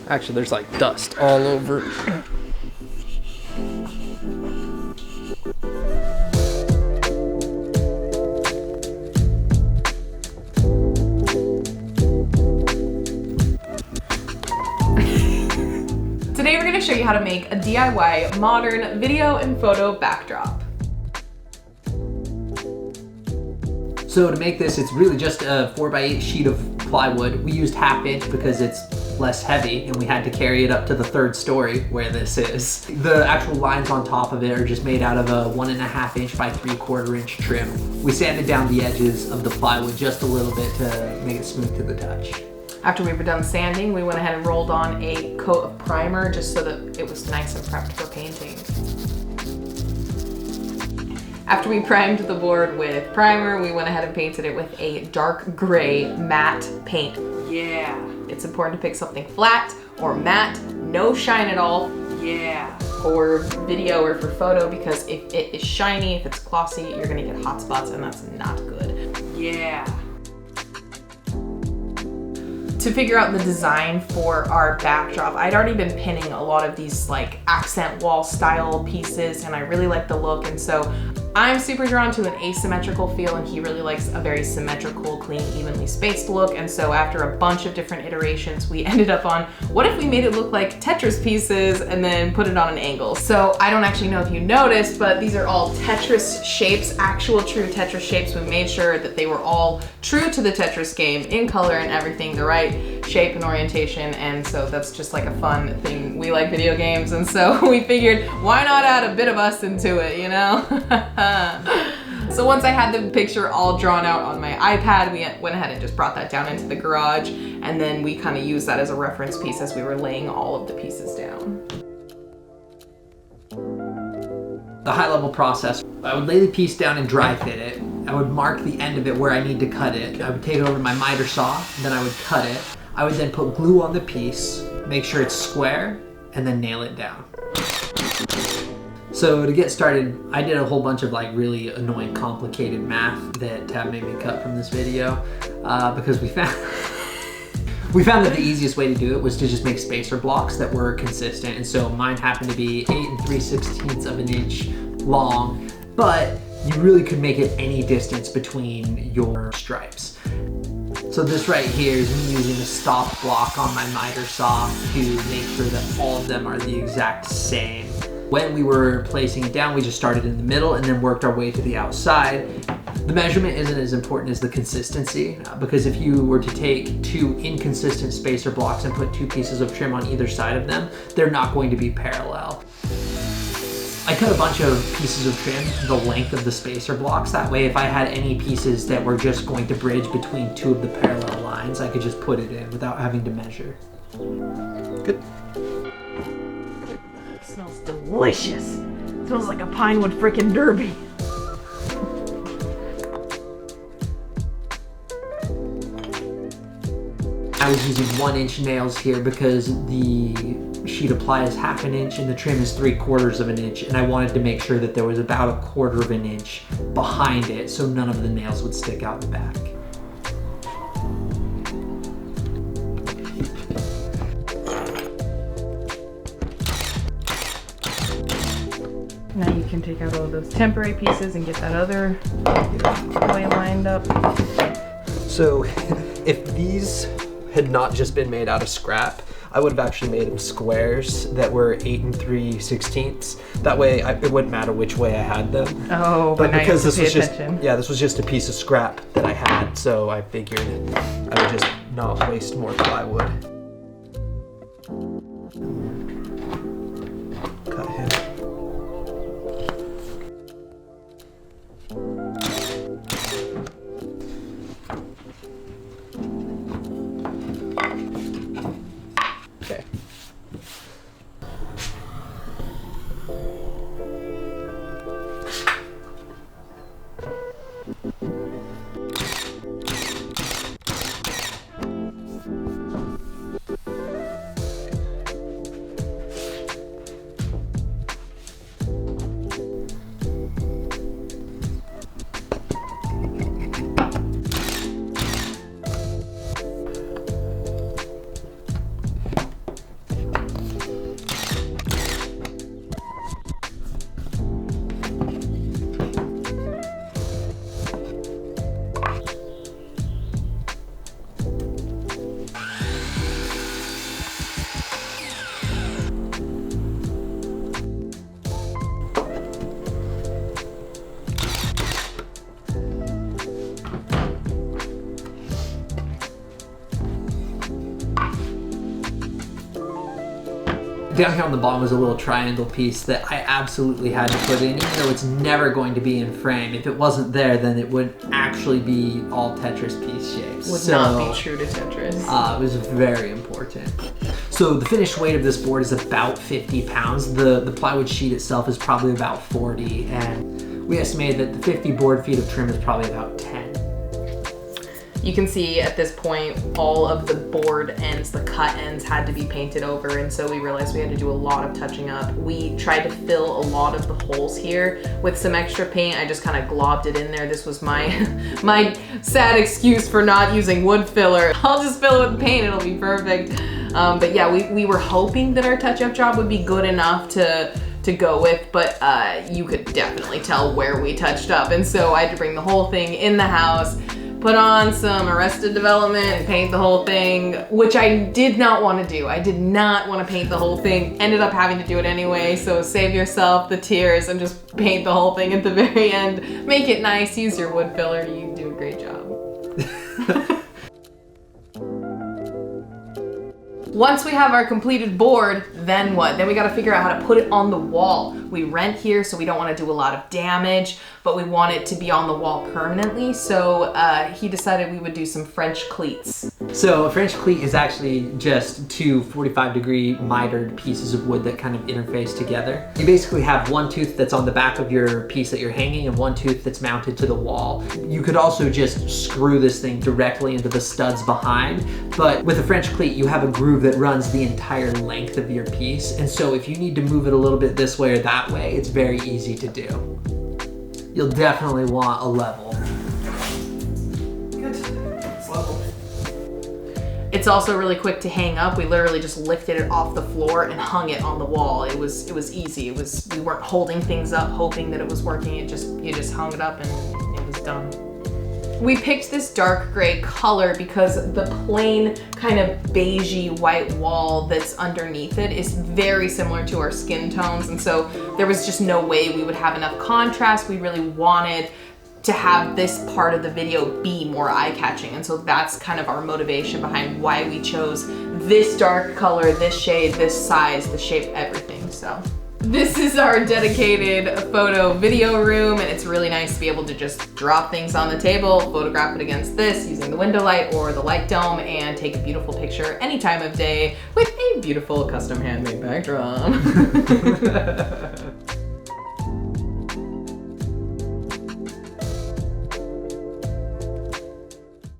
Actually, there's like dust all over. Today we're going to show you how to make a DIY modern video and photo backdrop. So to make this, it's really just a 4x8 sheet of plywood. We used 1/2 inch because it's less heavy and we had to carry it up to the 3rd story where this is. The actual lines on top of it are just made out of a 1.5 inch by 3/4 inch trim. We sanded down the edges of the plywood just a little bit to make it smooth to the touch. After we were done sanding, we went ahead and rolled on a coat of primer just so that it was nice and prepped for painting. After we primed the board with primer, we went ahead and painted it with a dark gray matte paint. Yeah. It's important to pick something flat or matte, no shine at all. Yeah. For video or for photo, because if it is shiny, if it's glossy, you're gonna get hot spots and that's not good. Yeah. To figure out the design for our backdrop, I'd already been pinning a lot of these like accent wall style pieces and I really like the look, and so I'm super drawn to an asymmetrical feel and he really likes a very symmetrical, clean, evenly spaced look. And so after a bunch of different iterations, we ended up on, what if we made it look like Tetris pieces and then put it on an angle? So I don't actually know if you noticed, but these are all Tetris shapes, actual true Tetris shapes. We made sure that they were all true to the Tetris game in color and everything, the right shape and orientation. And so that's just like a fun thing. We like video games, and so we figured, why not add a bit of us into it, you know? So once I had the picture all drawn out on my iPad, we went ahead and just brought that down into the garage, and then we kind of used that as a reference piece as we were laying all of the pieces down. The high level process, I would lay the piece down and dry fit it. I would mark the end of it where I need to cut it. I would take it over to my miter saw, then I would cut it. I would then put glue on the piece, make sure it's square, and then nail it down. So to get started, I did a whole bunch of like really annoying, complicated math that Tab made me cut from this video because we found that the easiest way to do it was to just make spacer blocks that were consistent. And so mine happened to be 8 3/16 of an inch long, but you really could make it any distance between your stripes. So this right here is me using a stop block on my miter saw to make sure that all of them are the exact same. When we were placing it down, we just started in the middle and then worked our way to the outside. The measurement isn't as important as the consistency, because if you were to take 2 inconsistent spacer blocks and put 2 pieces of trim on either side of them, they're not going to be parallel. I cut a bunch of pieces of trim the length of the spacer blocks. That way, if I had any pieces that were just going to bridge between 2 of the parallel lines, I could just put it in without having to measure. Good. It smells delicious. It smells like a Pinewood frickin' derby. I was using 1-inch nails here because the sheet of ply is 1/2 inch and the trim is 3/4 inch, and I wanted to make sure that there was about 1/4 inch behind it so none of the nails would stick out the back. Now you can take out all those temporary pieces and get that other way lined up. So if these had not just been made out of scrap, I would have actually made them squares that were 8 3/16. That way it wouldn't matter which way I had them. Oh, but now because you have to this pay was attention. just this was just a piece of scrap that I had, so I figured I would just not waste more plywood. Cut him. Okay. Down here on the bottom was a little triangle piece that I absolutely had to put in, even though it's never going to be in frame. If it wasn't there, then it would actually be all Tetris piece shapes. Would not be true to Tetris. It was very important. So the finished weight of this board is about 50 pounds. The plywood sheet itself is probably about 40, and we estimated that the 50 board feet of trim is probably about 10. You can see at this point, all of the board ends, the cut ends had to be painted over, and so we realized we had to do a lot of touching up. We tried to fill a lot of the holes here with some extra paint. I just kind of globbed it in there. This was my my sad excuse for not using wood filler. I'll just fill it with paint, it'll be perfect. But yeah, we were hoping that our touch-up job would be good enough to go with, but you could definitely tell where we touched up, and so I had to bring the whole thing in the house, put on some Arrested Development and paint the whole thing, which I did not want to do. I did not want to paint the whole thing. Ended up having to do it anyway, so save yourself the tears and just paint the whole thing at the very end. Make it nice, use your wood filler, you do a great job. Once we have our completed board, then what? Then we gotta figure out how to put it on the wall. We rent here, so we don't wanna do a lot of damage, but we want it to be on the wall permanently, so he decided we would do some French cleats. So a French cleat is actually just two 45-degree mitered pieces of wood that kind of interface together. You basically have one tooth that's on the back of your piece that you're hanging and one tooth that's mounted to the wall. You could also just screw this thing directly into the studs behind, but with a French cleat, you have a groove that runs the entire length of your piece, and so if you need to move it a little bit this way or that way, it's very easy to do. You'll definitely want a level. Good. It's level. It's also really quick to hang up. We literally just lifted it off the floor and hung it on the wall. It was easy. We weren't holding things up, hoping that it was working. You just hung it up and it was done. We picked this dark gray color because the plain kind of beigey white wall that's underneath it is very similar to our skin tones, and so there was just no way we would have enough contrast. We really wanted to have this part of the video be more eye-catching, and so that's kind of our motivation behind why we chose this dark color, this shade, this size, the shape, everything. So this is our dedicated photo video room, and it's really nice to be able to just drop things on the table, photograph it against this using the window light or the light dome, and take a beautiful picture any time of day with a beautiful custom handmade backdrop.